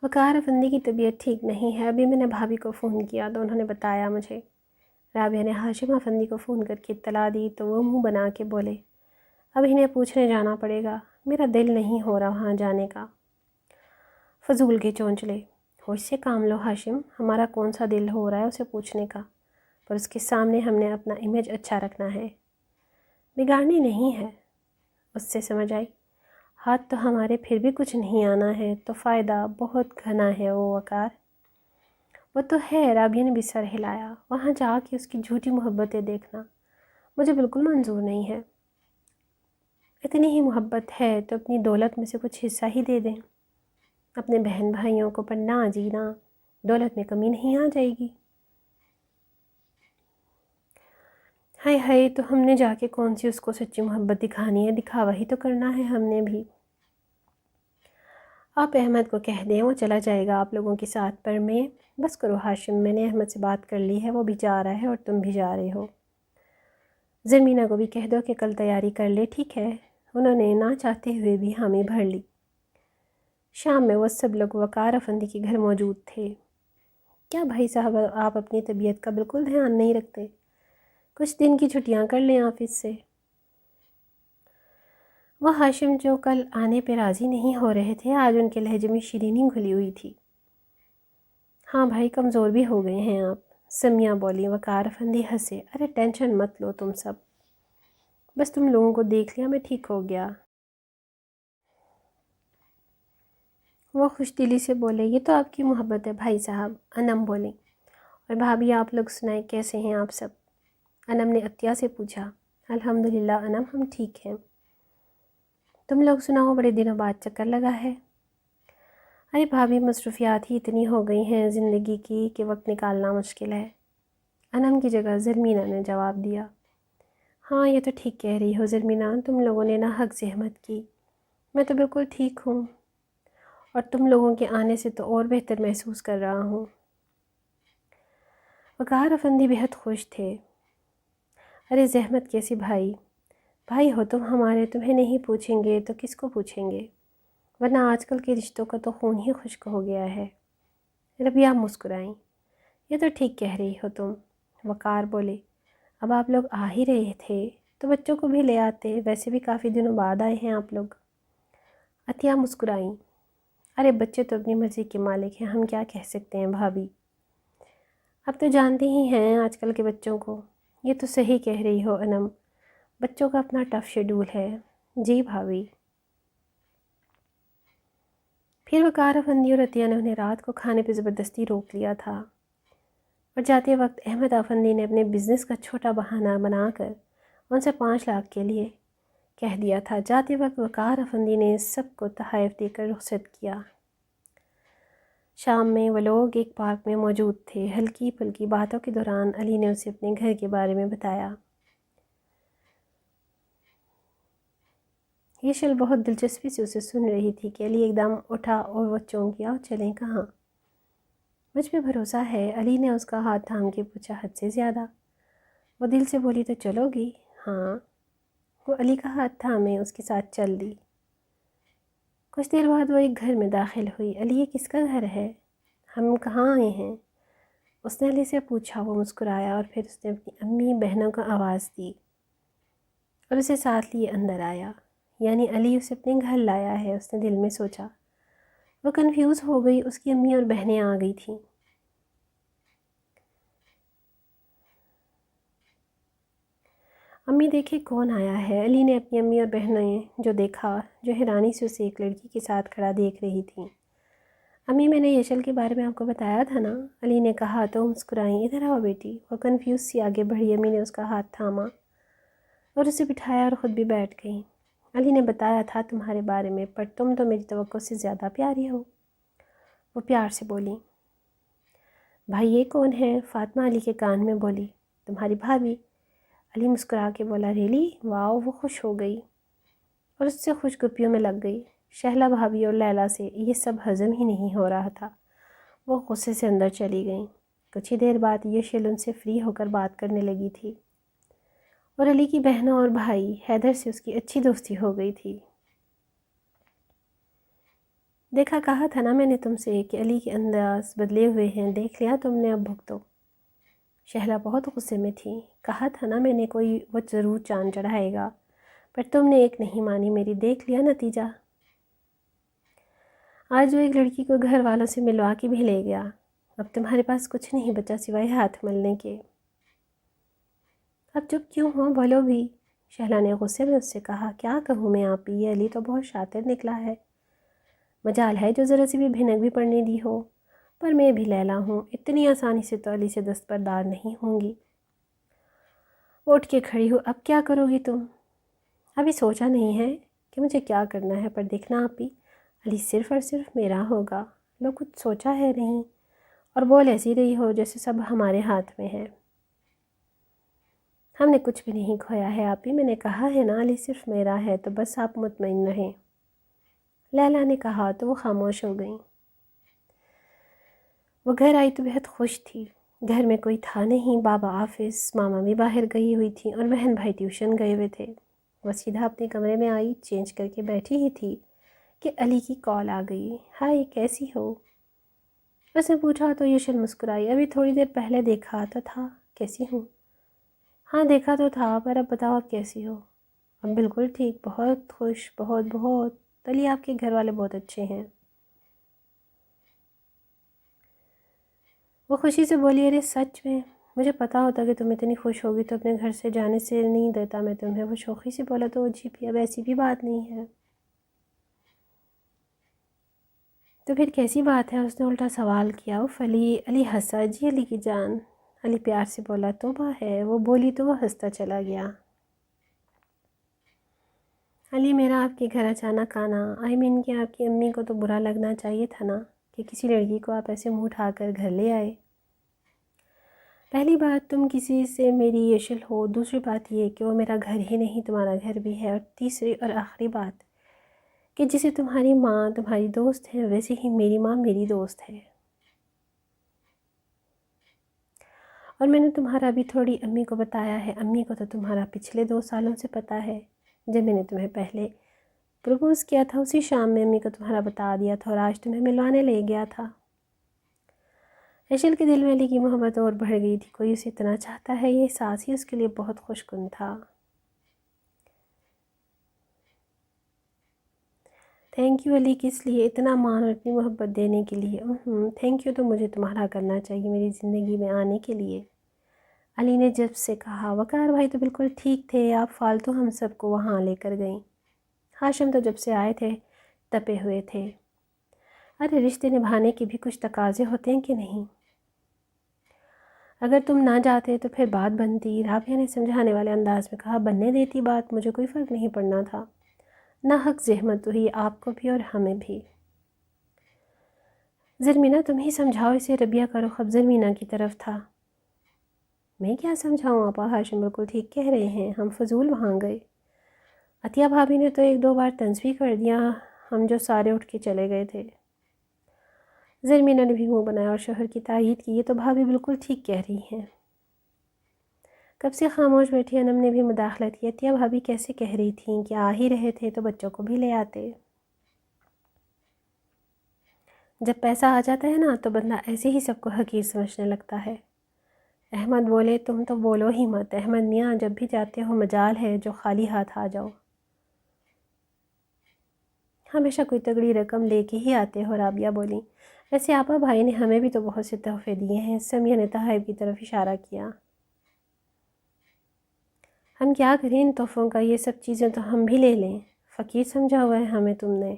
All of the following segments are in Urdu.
وقار افندی کی طبیعت ٹھیک نہیں ہے، ابھی میں نے بھابھی کو فون کیا تو انہوں نے بتایا مجھے۔ رابعہ نے ہاشم افندی کو فون کر کے اطلاع دی تو وہ منہ بنا کے بولے، اب انہیں پوچھنے جانا پڑے گا، میرا دل نہیں ہو رہا وہاں جانے کا۔ فضول کے چونچلے، ہوش سے کام لو ہاشم، ہمارا کون سا دل ہو رہا ہے اسے پوچھنے کا، پر اس کے سامنے ہم نے اپنا امیج اچھا رکھنا ہے، بگاڑنی نہیں ہے۔ اس سے سمجھ آئی، ہاتھ تو ہمارے پھر بھی کچھ نہیں آنا ہے تو فائدہ بہت گھنا ہے وہ وقار۔ وہ تو ہے، رابعہ نے بھی سر ہلایا، وہاں جا کے اس کی جھوٹی محبتیں دیکھنا مجھے بالکل منظور نہیں ہے۔ اتنی ہی محبت ہے تو اپنی دولت میں سے کچھ حصہ ہی دے دیں، اپنے بہن بھائیوں کو پڑھنا جینا، دولت میں کمی نہیں آ جائے گی۔ ہائے ہائے، تو ہم نے جا کے کون سی اس کو سچی محبت دکھانی ہے، دکھاوا ہی تو کرنا ہے ہم نے بھی۔ آپ احمد کو کہہ دیں وہ چلا جائے گا آپ لوگوں کے ساتھ، پر میں بس کرو ہاشم، میں نے احمد سے بات کر لی ہے، وہ بھی جا رہا ہے اور تم بھی جا رہے ہو۔ زرمینہ کو بھی کہہ دو کہ کل تیاری کر لے، ٹھیک ہے؟ انہوں نے نہ چاہتے ہوئے بھی حامی بھر لی۔ شام میں وہ سب لوگ وقار افندی کے گھر موجود تھے۔ کیا بھائی صاحب آپ اپنی طبیعت کا بالکل دھیان نہیں رکھتے؟ کچھ دن کی چھٹیاں کر لیں آفس سے۔ وہ ہاشم جو کل آنے پہ راضی نہیں ہو رہے تھے، آج ان کے لہجے میں شیرینی گھلی ہوئی تھی۔ ہاں بھائی، کمزور بھی ہو گئے ہیں آپ، سمیہ بولی۔ وقار افندی ہنسے، ارے ٹینشن مت لو تم سب، بس تم لوگوں کو دیکھ لیا میں ٹھیک ہو گیا۔ وہ خوش دلی سے بولے، یہ تو آپ کی محبت ہے بھائی صاحب۔ انم بولیں، اور بھابھی آپ لوگ سنائیں کیسے ہیں آپ سب؟ انم نے عطیہ سے پوچھا۔ الحمدللہ انم، ہم ٹھیک ہیں۔ تم لوگ سناؤ، بڑے دنوں بعد چکر لگا ہے۔ ارے بھابھی، مصروفیات ہی اتنی ہو گئی ہیں زندگی کی کہ وقت نکالنا مشکل ہے۔ انم کی جگہ زرمینہ نے جواب دیا۔ ہاں یہ تو ٹھیک کہہ رہی ہو زرمینہ، تم لوگوں نے ناحق زحمت کی، میں تو بالکل ٹھیک ہوں، اور تم لوگوں کے آنے سے تو اور بہتر محسوس کر رہا ہوں۔ وقار افندی بہت خوش تھے۔ ارے زحمت کیسی بھائی، بھائی ہو تم ہمارے، تمہیں نہیں پوچھیں گے تو کس کو پوچھیں گے، ورنہ آج کل کے رشتوں کا تو خون ہی خشک ہو گیا ہے۔ ربیہ مسکرائیں، یہ تو ٹھیک کہہ رہی ہو تم۔ وقار بولے، اب آپ لوگ آ ہی رہے تھے تو بچوں کو بھی لے آتے، ویسے بھی کافی دنوں بعد آئے ہیں آپ لوگ۔ عطیہ مسکرائیں، ارے بچے تو اپنی مرضی کے مالک ہیں، ہم کیا کہہ سکتے ہیں بھابھی، اب تو جانتے ہی ہیں آج کل کے بچوں کو۔ یہ تو صحیح کہہ رہی ہو انم، بچوں کا اپنا ٹف شیڈول ہے۔ جی بھابھی۔ پھر وقار افندی اور عطیہ نے انہیں رات کو کھانے پہ زبردستی روک لیا تھا، اور جاتے وقت احمد افندی نے اپنے بزنس کا چھوٹا بہانہ بنا کر ان سے 5 لاکھ کے لیے کہہ دیا تھا۔ جاتے وقت وقار افندی نے سب کو تحائف دے کر رخصت کیا۔ شام میں وہ لوگ ایک پارک میں موجود تھے۔ ہلکی پھلکی باتوں کے دوران علی نے اسے اپنے گھر کے بارے میں بتایا۔ یشل بہت دلچسپی سے اسے سن رہی تھی کہ علی ایک دم اٹھا اور وہ چونک گیا، چلیں کہاں؟ مجھ پہ بھروسہ ہے، علی نے اس کا ہاتھ تھام کے پوچھا۔ حد سے زیادہ، وہ دل سے بولی، تو چلو گی؟ ہاں۔ وہ علی کا ہاتھ تھامے اس کے ساتھ چل دی۔ کچھ دیر بعد وہ ایک گھر میں داخل ہوئی۔ علی، یہ کس کا گھر ہے؟ ہم کہاں آئے ہیں؟ اس نے علی سے پوچھا۔ وہ مسکرایا اور پھر اس نے اپنی امی بہنوں کو آواز دی اور اسے ساتھ لیے اندر آیا۔ یعنی علی اسے اپنے گھر لایا ہے، اس نے دل میں سوچا۔ وہ کنفیوز ہو گئی، اس کی امی اور بہنیں آ گئی تھیں۔ امی دیکھے کون آیا ہے؟ علی نے اپنی امی اور بہنیں جو دیکھا، جو حیرانی سے اسے ایک لڑکی کے ساتھ کھڑا دیکھ رہی تھیں۔ امی، میں نے یشل کے بارے میں آپ کو بتایا تھا نا؟ علی نے کہا تو مسکرائیں۔ ادھر آؤ بیٹی۔ وہ کنفیوز سی آگے بڑھی۔ امی نے اس کا ہاتھ تھاما اور اسے بٹھایا اور خود بھی بیٹھ گئی۔ علی نے بتایا تھا تمہارے بارے میں، پر تم تو میری توقع سے زیادہ پیاری ہو، وہ پیار سے بولی۔ بھائی یہ کون ہے؟ فاطمہ علی کے کان میں بولی۔ تمہاری بھابھی۔ علی مسکرا کے بولا۔ ریلی؟ واؤ! وہ خوش ہو گئی اور اس سے خوش گپیوں میں لگ گئی۔ شہلا بھابھی اور لیلا سے یہ سب ہضم ہی نہیں ہو رہا تھا، وہ غصے سے اندر چلی گئیں۔ کچھ ہی دیر بعد یشل ان سے فری ہو کر بات کرنے لگی تھی، اور علی کی بہنوں اور بھائی حیدر سے اس کی اچھی دوستی ہو گئی تھی۔ دیکھا کہا تھا نا میں نے تم سے کہ علی کے انداز بدلے ہوئے ہیں، دیکھ لیا تم نے، اب بھگتو۔ شہلا بہت غصے میں تھی۔ کہا تھا نا میں نے کوئی وہ ضرور چاند چڑھائے گا، پر تم نے ایک نہیں مانی میری، دیکھ لیا نتیجہ۔ آج وہ ایک لڑکی کو گھر والوں سے ملوا کے بھی لے گیا، اب تمہارے پاس کچھ نہیں بچا سوائے ہاتھ ملنے کے۔ اب چپ کیوں ہو، بولو بھی، شہلا نے غصے میں اس سے کہا۔ کیا کہوں میں آپی، یہ علی تو بہت شاطر نکلا ہے، مجال ہے جو ذرا سی بھی بھنک بھی پڑنے دی ہو، پر میں بھی لیلا ہوں، اتنی آسانی سے تو علی سے دستبردار نہیں ہوں گی۔ اٹھ کے کھڑی ہو، اب کیا کرو گی تم؟ ابھی سوچا نہیں ہے کہ مجھے کیا کرنا ہے، پر دیکھنا آپی، علی صرف اور صرف میرا ہوگا، لو کچھ سوچا ہے نہیں، اور بول ایسی رہی ہو جیسے سب ہمارے ہاتھ میں ہے۔ ہم نے کچھ بھی نہیں کھویا ہے آپی، میں نے کہا ہے نا علی صرف میرا ہے، تو بس آپ مطمئن رہیں۔ لیلا نے کہا تو وہ خاموش ہو گئیں۔ وہ گھر آئی تو بہت خوش تھی۔ گھر میں کوئی تھا نہیں، بابا آفس، ماما بھی باہر گئی ہوئی تھیں اور بہن بھائی ٹیوشن گئے ہوئے تھے۔ وہ سیدھا اپنے کمرے میں آئی، چینج کر کے بیٹھی ہی تھی کہ علی کی کال آ گئی۔ ہائے کیسی ہو؟ اس نے پوچھا تو یشل مسکرائی۔ ابھی تھوڑی دیر پہلے دیکھا تو تھا، کیسی ہوں؟ ہاں دیکھا تو تھا، پر اب بتاؤ آپ کیسی ہو؟ اب بالکل ٹھیک، بہت خوش، بہت بہت، علی آپ کے گھر والے بہت اچھے ہیں۔ وہ خوشی سے بولی، ارے سچ میں؟ مجھے پتا ہوتا کہ تم اتنی خوش ہوگی تو اپنے گھر سے جانے سے نہیں دیتا میں تمہیں۔ وہ شوخی سے بولا تو عجیب ہی، اب ایسی بھی بات نہیں ہے تو پھر کیسی بات ہے؟ اس نے الٹا سوال کیا۔ اف علی ہنسا۔ جی علی کی جان، علی پیار سے بولا۔ توبہ ہے، وہ بولی تو وہ ہنستا چلا گیا۔ علی میرا آپ کے گھر اچانک آنا، آئی مین کہ آپ کی امی کو تو برا لگنا چاہیے تھا نا کہ کسی لڑکی کو آپ ایسے منہ اٹھا کر گھر لے آئے۔ پہلی بات تم کسی سے میری یشل ہو، دوسری بات یہ کہ وہ میرا گھر ہی نہیں تمہارا گھر بھی ہے، اور تیسری اور آخری بات کہ جسے تمہاری ماں تمہاری دوست ہے ویسے ہی میری ماں میری دوست ہے۔ اور میں نے تمہارا بھی تھوڑی امی کو بتایا ہے، امی کو تو تمہارا پچھلے 2 سالوں سے پتہ ہے، جب میں نے تمہیں پہلے پروپوز کیا تھا اسی شام میں امی کو تمہارا بتا دیا تھا، اور آج تمہیں ملوانے لے گیا تھا۔ ایشل کے دل میں علی کی محبت اور بڑھ گئی تھی، کوئی اسے اتنا چاہتا ہے، یہ احساس ہی اس کے لیے بہت خوش کن تھا۔ تھینک یو علی، کس لیے؟ اتنا مان اور اتنی محبت دینے کے لیے۔ تھینک یو تو مجھے تمہارا کرنا چاہیے میری زندگی میں آنے کے لیے، علی نے جب سے کہا۔ وقار بھائی تو بالکل ٹھیک تھے، آپ فالتو ہم سب کو وہاں لے کر گئیں۔ ہاشم تو جب سے آئے تھے تپے ہوئے تھے۔ ارے رشتے نبھانے کے بھی کچھ تقاضے ہوتے ہیں کہ نہیں؟ اگر تم نہ جاتے تو پھر بات بنتی، رابعہ نے سمجھانے والے انداز میں کہا۔ بننے دیتی بات، مجھے کوئی فرق نہیں پڑنا تھا، نہ حق زحمت ہوئی آپ کو بھی اور ہمیں بھی۔ زرمینہ تم ہی سمجھاؤ اسے، ربیہ کا رخ اب زرمینہ کی طرف تھا۔ میں کیا سمجھاؤں آپا، ہاشم بالکل ٹھیک کہہ رہے ہیں، ہم فضول وہاں گئے۔ عطیہ بھابھی نے تو 1-2 بار طنز بھی کر دیا، ہم جو سارے اٹھ کے چلے گئے تھے۔ زرمینہ نے بھی منہ بنایا اور شوہر کی تائید کی، یہ تو بھابھی بالکل ٹھیک کہہ رہی ہیں۔ کب سے خاموش بیٹھی انم نے بھی مداخلت کی۔ عطیہ بھابھی کیسے کہہ رہی تھیں کہ آ ہی رہے تھے تو بچوں کو بھی لے آتے۔ جب پیسہ آ جاتا ہے نا تو بندہ ایسے ہی سب کو حقیر سمجھنے لگتا ہے۔ احمد بولے، تم تو بولو ہی مت، احمد میاں جب بھی جاتے ہو مجال ہے جو خالی ہاتھ آ جاؤ، ہمیشہ کوئی تگڑی رقم لے کے ہی آتے ہو، رابعہ بولی۔ ویسے آپا بھائی نے ہمیں بھی تو بہت سے تحفے دیے ہیں، سمیہ نے تحائف کی طرف اشارہ کیا۔ ہم کیا کریں ان تحفوں کا، یہ سب چیزیں تو ہم بھی لے لیں، فقیر سمجھا ہوا ہے ہمیں تم نے۔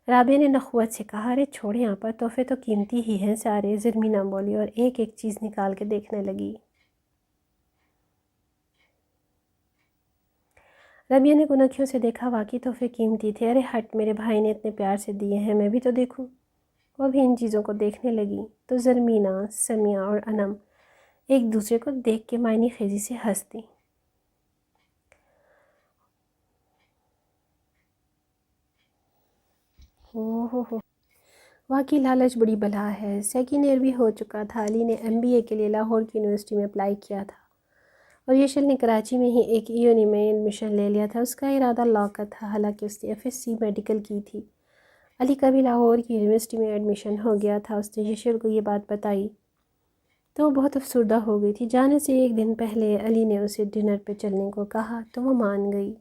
رابعہ نے نخوت سے کہا۔ ارے چھوڑیں آپا، تحفے تو قیمتی ہی ہیں سارے، زرمینہ بولی اور ایک ایک چیز نکال کے دیکھنے لگی۔ رابعہ نے کنکھیوں سے دیکھا، واقعی تحفے قیمتی تھے۔ ارے ہٹ، میرے بھائی نے اتنے پیار سے دیے ہیں، میں بھی تو دیکھوں۔ وہ بھی ان چیزوں کو دیکھنے لگی تو زرمینہ، سمیہ اور انم ایک دوسرے کو دیکھ کے معنی خیزی سے ہنس دیں۔ واقعی لالچ بڑی بلا ہے۔ سیکنڈ ایئر بھی ہو چکا تھا، علی نے MBA کے لیے لاہور کی یونیورسٹی میں اپلائی کیا تھا، اور یشل نے کراچی میں ہی ایک یونی میں ایڈمیشن لے لیا تھا۔ اس کا ارادہ لاء کا تھا، حالانکہ اس نے FSc میڈیکل کی تھی۔ علی کا بھی لاہور کی یونیورسٹی میں ایڈمیشن ہو گیا تھا۔ اس نے یشول کو یہ بات بتائی تو وہ بہت افسردہ ہو گئی تھی۔ جانے سے ایک دن پہلے علی نے اسے ڈنر پہ چلنے کو کہا تو وہ مان گئی۔